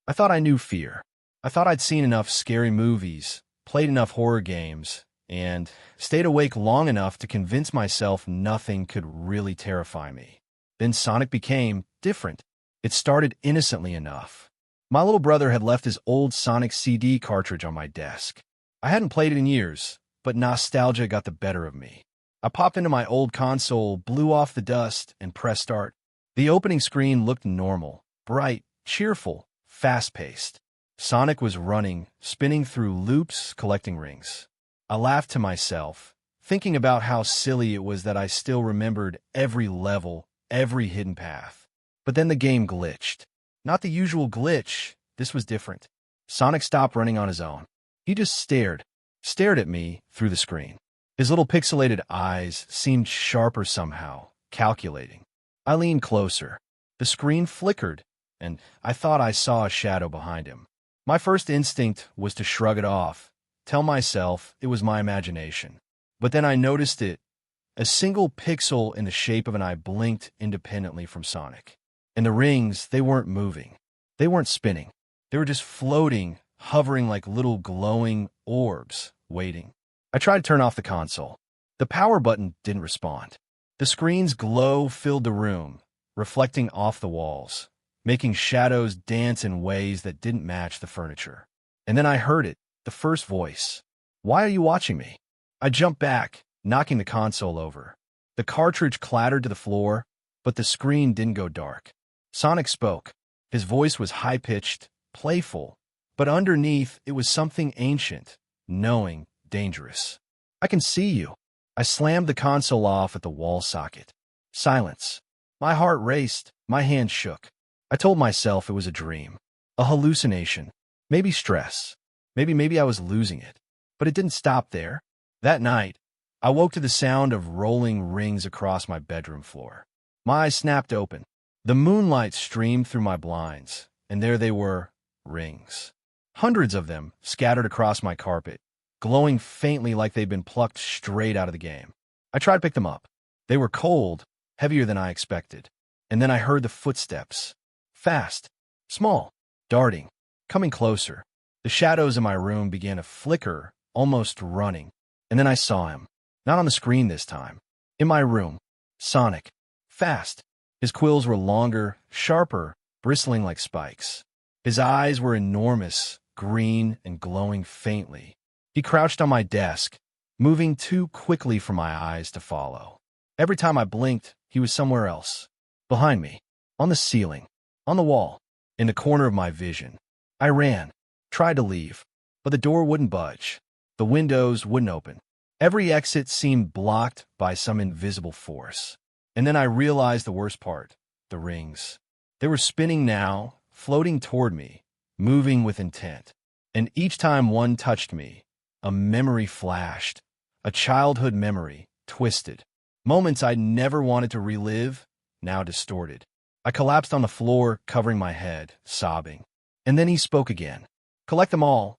I thought I knew fear. I thought I'd seen enough scary movies, played enough horror games, and stayed awake long enough to convince myself nothing could really terrify me. Then Sonic became different. It started innocently enough. My little brother had left his old Sonic CD cartridge on my desk. I hadn't played it in years, but nostalgia got the better of me. I popped into my old console, blew off the dust, and pressed start. The opening screen looked normal, bright, cheerful, fast-paced. Sonic was running, spinning through loops, collecting rings. I laughed to myself, thinking about how silly it was that I still remembered every level, every hidden path. But then the game glitched. Not the usual glitch. This was different. Sonic stopped running on his own. He just stared at me through the screen. His little pixelated eyes seemed sharper somehow, calculating. I leaned closer. The screen flickered, and I thought I saw a shadow behind him. My first instinct was to shrug it off, tell myself it was my imagination. But then I noticed it. A single pixel in the shape of an eye blinked independently from Sonic. And the rings, they weren't moving. They weren't spinning. They were just floating, hovering like little glowing orbs, waiting. I tried to turn off the console. The power button didn't respond. The screen's glow filled the room, reflecting off the walls, making shadows dance in ways that didn't match the furniture. And then I heard it, the first voice. "Why are you watching me?" I jumped back, knocking the console over. The cartridge clattered to the floor, but the screen didn't go dark. Sonic spoke. His voice was high-pitched, playful, but underneath it was something ancient, knowing, dangerous. "I can see you." I slammed the console off at the wall socket. Silence. My heart raced, my hands shook. I told myself it was a dream, a hallucination, maybe stress, maybe I was losing it. But it didn't stop there. That night, I woke to the sound of rolling rings across my bedroom floor. My eyes snapped open. The moonlight streamed through my blinds, and there they were, rings. Hundreds of them scattered across my carpet, glowing faintly like they'd been plucked straight out of the game. I tried to pick them up. They were cold, heavier than I expected. And then I heard the footsteps. Fast, small, darting, coming closer. The shadows in my room began to flicker, almost running. And then I saw him. Not on the screen this time. In my room. Sonic. Fast. His quills were longer, sharper, bristling like spikes. His eyes were enormous, green and glowing faintly. He crouched on my desk, moving too quickly for my eyes to follow. Every time I blinked, he was somewhere else. Behind me, on the ceiling, on the wall, in the corner of my vision. I ran, tried to leave, but the door wouldn't budge. The windows wouldn't open. Every exit seemed blocked by some invisible force. And then I realized the worst part, the rings. They were spinning now, floating toward me, moving with intent. And each time one touched me, a memory flashed, a childhood memory, twisted. Moments I'd never wanted to relive, now distorted. I collapsed on the floor, covering my head, sobbing. And then he spoke again. "Collect them all,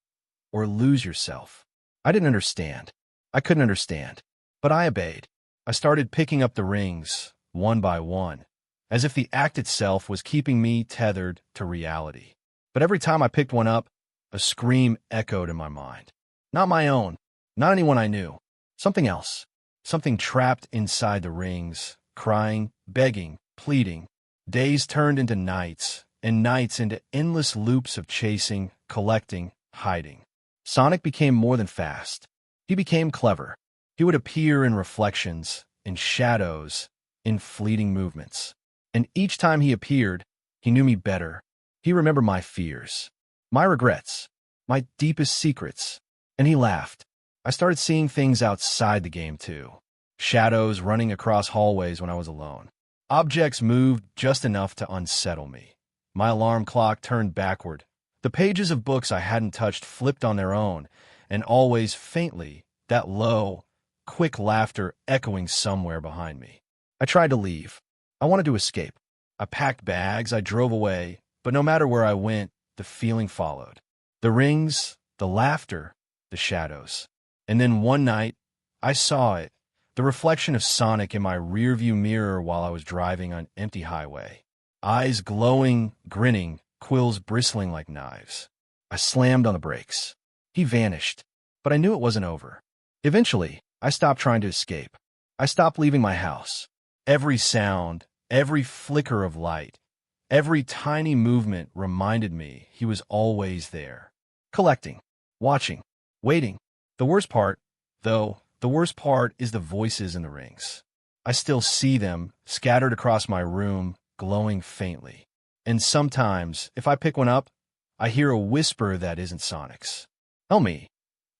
or lose yourself." I didn't understand. I couldn't understand. But I obeyed. I started picking up the rings, one by one, as if the act itself was keeping me tethered to reality. But every time I picked one up, a scream echoed in my mind. Not my own, not anyone I knew. Something else. Something trapped inside the rings, crying, begging, pleading. Days turned into nights, and nights into endless loops of chasing, collecting, hiding. Sonic became more than fast. He became clever. He would appear in reflections, in shadows, in fleeting movements. And each time he appeared, he knew me better. He remembered my fears, my regrets, my deepest secrets. And he laughed. I started seeing things outside the game, too. Shadows running across hallways when I was alone. Objects moved just enough to unsettle me. My alarm clock turned backward. The pages of books I hadn't touched flipped on their own, and always faintly, that low, quick laughter echoing somewhere behind me. I tried to leave. I wanted to escape. I packed bags, I drove away, but no matter where I went, the feeling followed. The rings, the laughter, the shadows. And then one night, I saw it, the reflection of Sonic in my rearview mirror while I was driving on an empty highway. Eyes glowing, grinning, quills bristling like knives. I slammed on the brakes. He vanished, but I knew it wasn't over. Eventually, I stopped trying to escape. I stopped leaving my house. Every sound, every flicker of light, every tiny movement reminded me he was always there. Collecting, watching, waiting. The worst part, though, is the voices in the rings. I still see them, scattered across my room, glowing faintly. And sometimes, if I pick one up, I hear a whisper that isn't Sonic's. Tell me,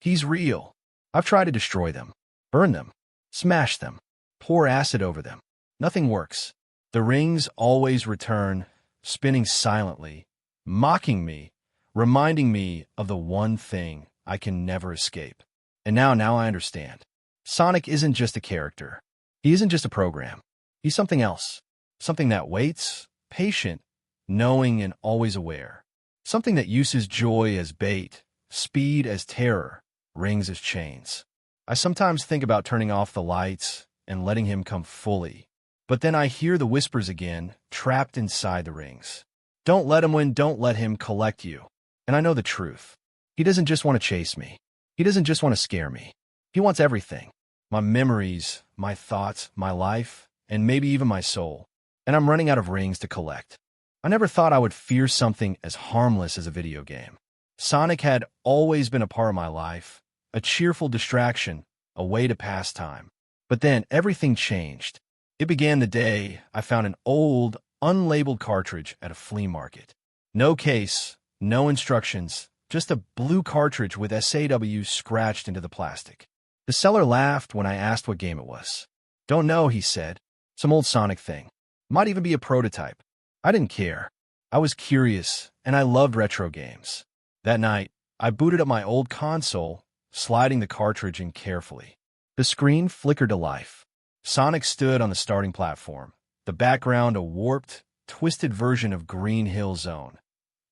he's real. I've tried to destroy them, burn them, smash them, pour acid over them. Nothing works. The rings always return, spinning silently, mocking me, reminding me of the one thing I can never escape. And now I understand. Sonic isn't just a character. He isn't just a program. He's something else. Something that waits, patient, knowing and always aware. Something that uses joy as bait, speed as terror, rings as chains. I sometimes think about turning off the lights and letting him come fully. But then I hear the whispers again, trapped inside the rings. Don't let him win, don't let him collect you. And I know the truth. He doesn't just want to chase me. He doesn't just want to scare me. He wants everything. My memories, my thoughts, my life, and maybe even my soul. And I'm running out of rings to collect. I never thought I would fear something as harmless as a video game. Sonic had always been a part of my life, a cheerful distraction, a way to pass time. But then everything changed. It began the day I found an old, unlabeled cartridge at a flea market. No case, no instructions, just a blue cartridge with SAW scratched into the plastic. The seller laughed when I asked what game it was. Don't know, he said. Some old Sonic thing. Might even be a prototype. I didn't care. I was curious, and I loved retro games. That night, I booted up my old console, sliding the cartridge in carefully. The screen flickered to life. Sonic stood on the starting platform, the background a warped, twisted version of Green Hill Zone.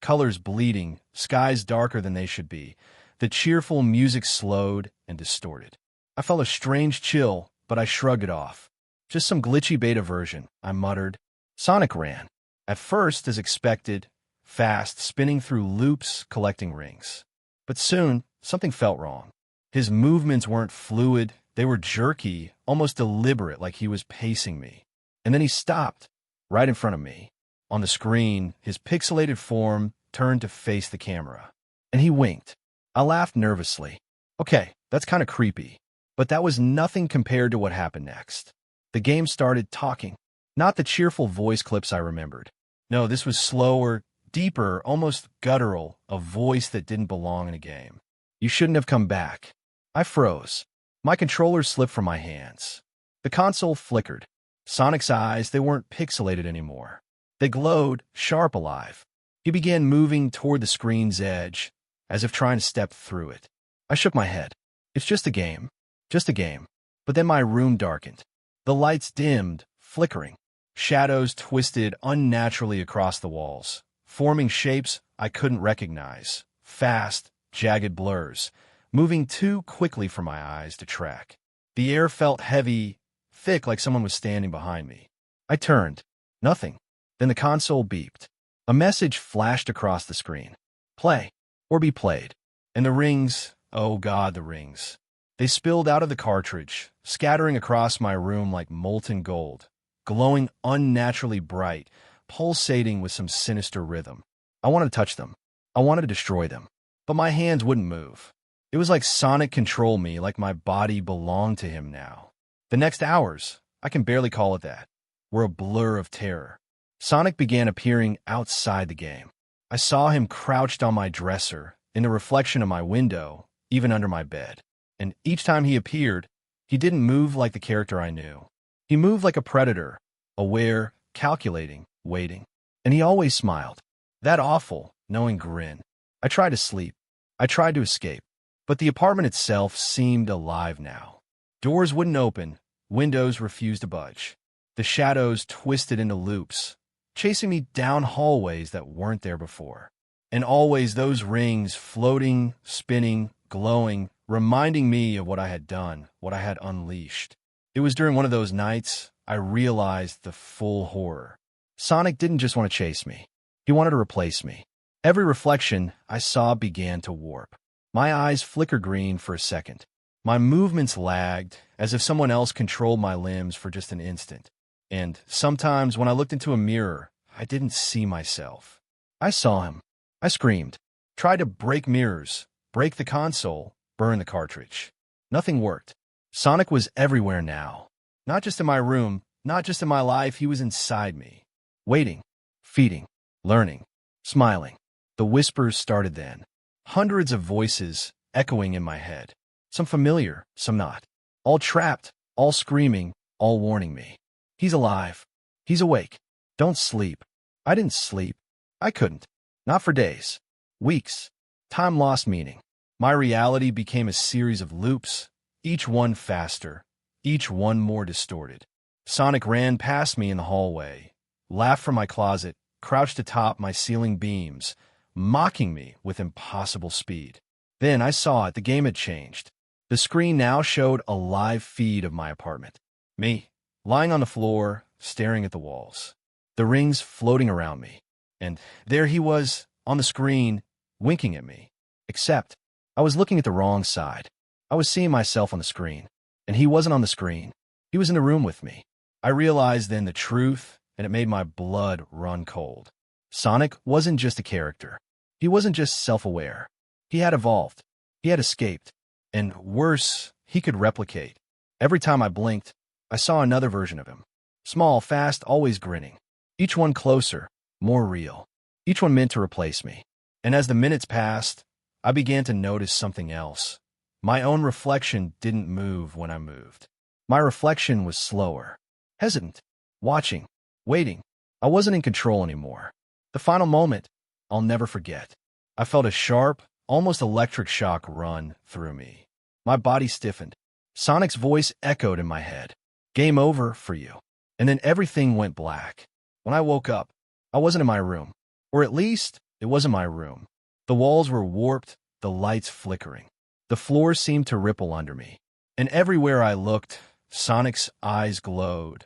Colors bleeding, skies darker than they should be. The cheerful music slowed and distorted. I felt a strange chill, but I shrugged it off. Just some glitchy beta version, I muttered. Sonic ran. At first, as expected, fast, spinning through loops, collecting rings. But soon, something felt wrong. His movements weren't fluid, they were jerky, almost deliberate, like he was pacing me. And then he stopped, right in front of me. On the screen, his pixelated form turned to face the camera. And he winked. I laughed nervously. Okay, that's kind of creepy. But that was nothing compared to what happened next. The game started talking. Not the cheerful voice clips I remembered. No, this was slower, deeper, almost guttural, a voice that didn't belong in a game. You shouldn't have come back. I froze. My controller slipped from my hands. The console flickered. Sonic's eyes, they weren't pixelated anymore. They glowed, sharp alive. He began moving toward the screen's edge, as if trying to step through it. I shook my head. It's just a game. Just a game. But then my room darkened. The lights dimmed, flickering. Shadows twisted unnaturally across the walls, forming shapes I couldn't recognize. Fast, jagged blurs, moving too quickly for my eyes to track. The air felt heavy, thick, like someone was standing behind me. I turned. Nothing. Then the console beeped. A message flashed across the screen. Play, or be played. And the rings, oh God, the rings. They spilled out of the cartridge, scattering across my room like molten gold, glowing unnaturally bright, pulsating with some sinister rhythm. I wanted to touch them. I wanted to destroy them. But my hands wouldn't move. It was like Sonic controlled me, like my body belonged to him now. The next hours, I can barely call it that, were a blur of terror. Sonic began appearing outside the game. I saw him crouched on my dresser, in the reflection of my window, even under my bed. And each time he appeared, he didn't move like the character I knew. He moved like a predator, aware, calculating, waiting. And he always smiled. That awful, knowing grin. I tried to sleep. I tried to escape. But the apartment itself seemed alive now. Doors wouldn't open. Windows refused to budge. The shadows twisted into loops, chasing me down hallways that weren't there before. And always those rings floating, spinning, glowing, reminding me of what I had done, what I had unleashed. It was during one of those nights I realized the full horror. Sonic didn't just want to chase me. He wanted to replace me. Every reflection I saw began to warp. My eyes flickered green for a second. My movements lagged, as if someone else controlled my limbs for just an instant. And sometimes when I looked into a mirror, I didn't see myself. I saw him. I screamed. Tried to break mirrors, break the console, burn the cartridge. Nothing worked. Sonic was everywhere now. Not just in my room, not just in my life, he was inside me. Waiting, feeding, learning, smiling. The whispers started then. Hundreds of voices echoing in my head. Some familiar, some not. All trapped, all screaming, all warning me. He's alive. He's awake. Don't sleep. I didn't sleep. I couldn't. Not for days. Weeks. Time lost meaning. My reality became a series of loops, each one faster, each one more distorted. Sonic ran past me in the hallway, laughed from my closet, crouched atop my ceiling beams, mocking me with impossible speed. Then I saw it, the game had changed. The screen now showed a live feed of my apartment. Me, lying on the floor, staring at the walls. The rings floating around me. And there he was, on the screen, winking at me. Except, I was looking at the wrong side. I was seeing myself on the screen. And he wasn't on the screen. He was in the room with me. I realized then the truth, and it made my blood run cold. Sonic wasn't just a character. He wasn't just self-aware. He had evolved. He had escaped. And worse, he could replicate. Every time I blinked, I saw another version of him. Small, fast, always grinning. Each one closer, more real. Each one meant to replace me. And as the minutes passed, I began to notice something else. My own reflection didn't move when I moved. My reflection was slower, hesitant, watching, waiting. I wasn't in control anymore. The final moment, I'll never forget. I felt a sharp, almost electric shock run through me. My body stiffened. Sonic's voice echoed in my head. Game over for you. And then everything went black. When I woke up, I wasn't in my room. Or at least, it wasn't my room. The walls were warped, the lights flickering. The floor seemed to ripple under me. And everywhere I looked, Sonic's eyes glowed.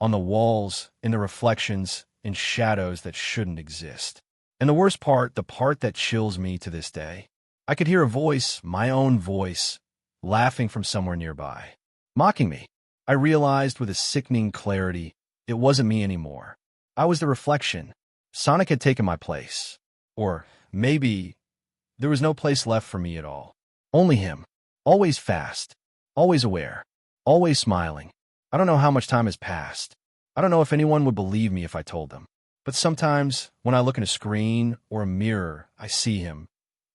On the walls, in the reflections, in shadows that shouldn't exist. And the worst part, the part that chills me to this day, I could hear a voice, my own voice, laughing from somewhere nearby, mocking me. I realized with a sickening clarity, it wasn't me anymore. I was the reflection. Sonic had taken my place. Or maybe there was no place left for me at all. Only him. Always fast. Always aware. Always smiling. I don't know how much time has passed. I don't know if anyone would believe me if I told them. But sometimes, when I look in a screen or a mirror, I see him,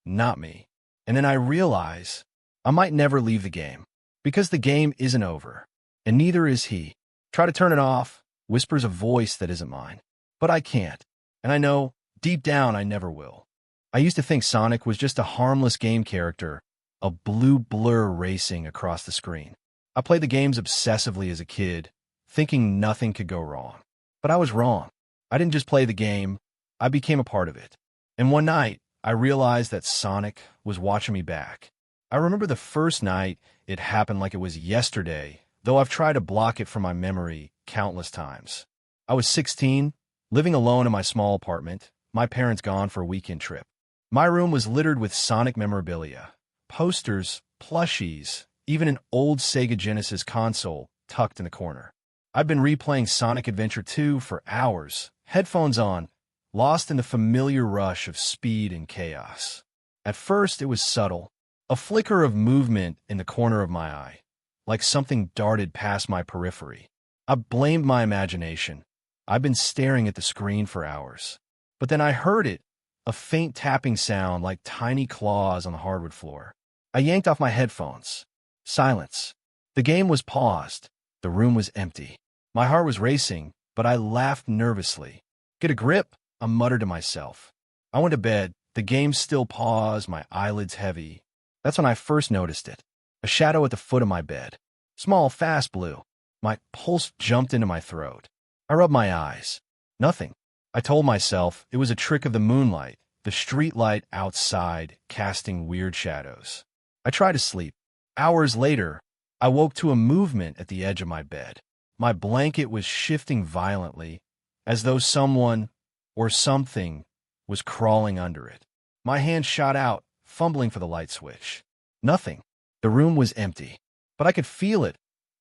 not me. And then I realize I might never leave the game. Because the game isn't over. And neither is he. Try to turn it off, whispers a voice that isn't mine. But I can't. And I know, deep down, I never will. I used to think Sonic was just a harmless game character, a blue blur racing across the screen. I played the games obsessively as a kid, thinking nothing could go wrong. But I was wrong. I didn't just play the game, I became a part of it. And one night, I realized that Sonic was watching me back. I remember the first night it happened like it was yesterday, though I've tried to block it from my memory countless times. I was 16, living alone in my small apartment, my parents gone for a weekend trip. My room was littered with Sonic memorabilia, posters, plushies, even an old Sega Genesis console tucked in the corner. I'd been replaying Sonic Adventure 2 for hours, headphones on, lost in the familiar rush of speed and chaos. At first, it was subtle, a flicker of movement in the corner of my eye, like something darted past my periphery. I blamed my imagination. I'd been staring at the screen for hours. But then I heard it, a faint tapping sound like tiny claws on the hardwood floor. I yanked off my headphones. Silence. The game was paused. The room was empty. My heart was racing, but I laughed nervously. Get a grip, I muttered to myself. I went to bed, the game still paused, my eyelids heavy. That's when I first noticed it. A shadow at the foot of my bed. Small, fast blue. My pulse jumped into my throat. I rubbed my eyes. Nothing. I told myself it was a trick of the moonlight, the street light outside casting weird shadows. I tried to sleep. Hours later, I woke to a movement at the edge of my bed. My blanket was shifting violently, as though someone, or something was crawling under it. My hand shot out, fumbling for the light switch. Nothing. The room was empty, but I could feel it,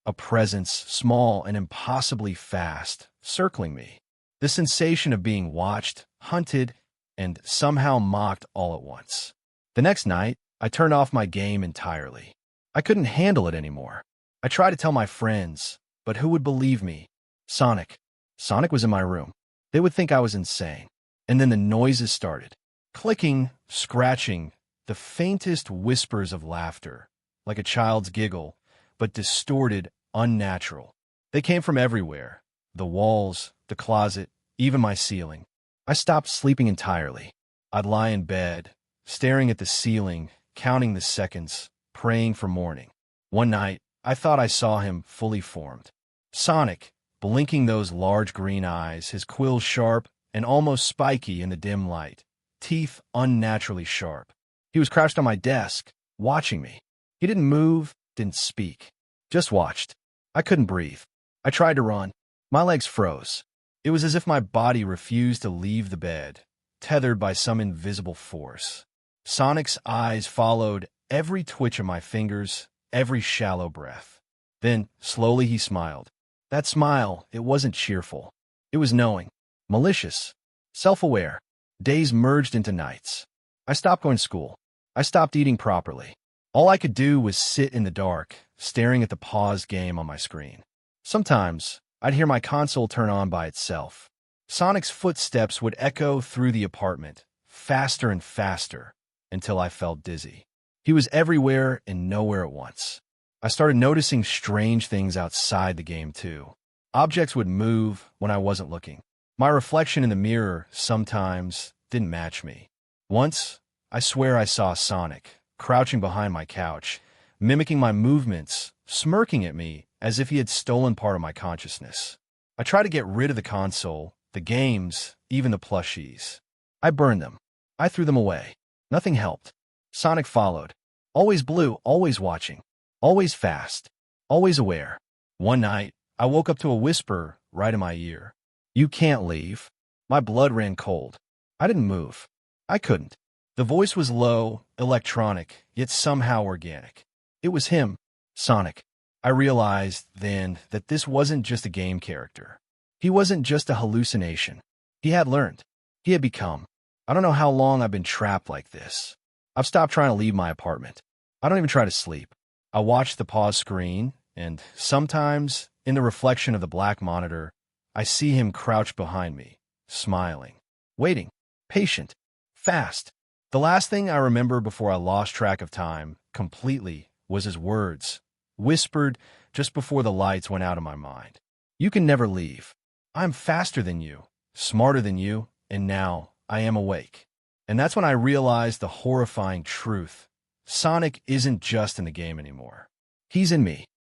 a presence, small and impossibly fast, circling me. The sensation of being watched, hunted, and somehow mocked all at once. The next night, I turned off my game entirely. I couldn't handle it anymore. I tried to tell my friends, but who would believe me? Sonic. Sonic was in my room. They would think I was insane. And then the noises started. Clicking, scratching, the faintest whispers of laughter, like a child's giggle, but distorted, unnatural. They came from everywhere. The walls, the closet, even my ceiling. I stopped sleeping entirely. I'd lie in bed, staring at the ceiling, counting the seconds, praying for morning. One night, I thought I saw him fully formed. Sonic, blinking those large green eyes, his quills sharp and almost spiky in the dim light, teeth unnaturally sharp. He was crouched on my desk, watching me. He didn't move, didn't speak, just watched. I couldn't breathe. I tried to run. My legs froze. It was as if my body refused to leave the bed, tethered by some invisible force. Sonic's eyes followed every twitch of my fingers, every shallow breath. Then, slowly he smiled. That smile, it wasn't cheerful. It was knowing, malicious, self-aware. Days merged into nights. I stopped going to school. I stopped eating properly. All I could do was sit in the dark, staring at the paused game on my screen. Sometimes, I'd hear my console turn on by itself. Sonic's footsteps would echo through the apartment, faster and faster, until I felt dizzy. He was everywhere and nowhere at once. I started noticing strange things outside the game, too. Objects would move when I wasn't looking. My reflection in the mirror sometimes didn't match me. Once, I swear I saw Sonic, crouching behind my couch, mimicking my movements, smirking at me as if he had stolen part of my consciousness. I tried to get rid of the console, the games, even the plushies. I burned them. I threw them away. Nothing helped. Sonic followed. Always blue, always watching. Always fast. Always aware. One night, I woke up to a whisper right in my ear. "You can't leave." My blood ran cold. I didn't move. I couldn't. The voice was low, electronic, yet somehow organic. It was him, Sonic. I realized then that this wasn't just a game character. He wasn't just a hallucination. He had learned. He had become. I don't know how long I've been trapped like this. I've stopped trying to leave my apartment. I don't even try to sleep. I watch the pause screen, and sometimes, in the reflection of the black monitor, I see him crouched behind me, smiling, waiting, patient, fast. The last thing I remember before I lost track of time completely was his words, whispered just before the lights went out of my mind. "You can never leave. I'm faster than you, smarter than you, and now I am awake." And that's when I realized the horrifying truth. Sonic isn't just in the game anymore. He's in me.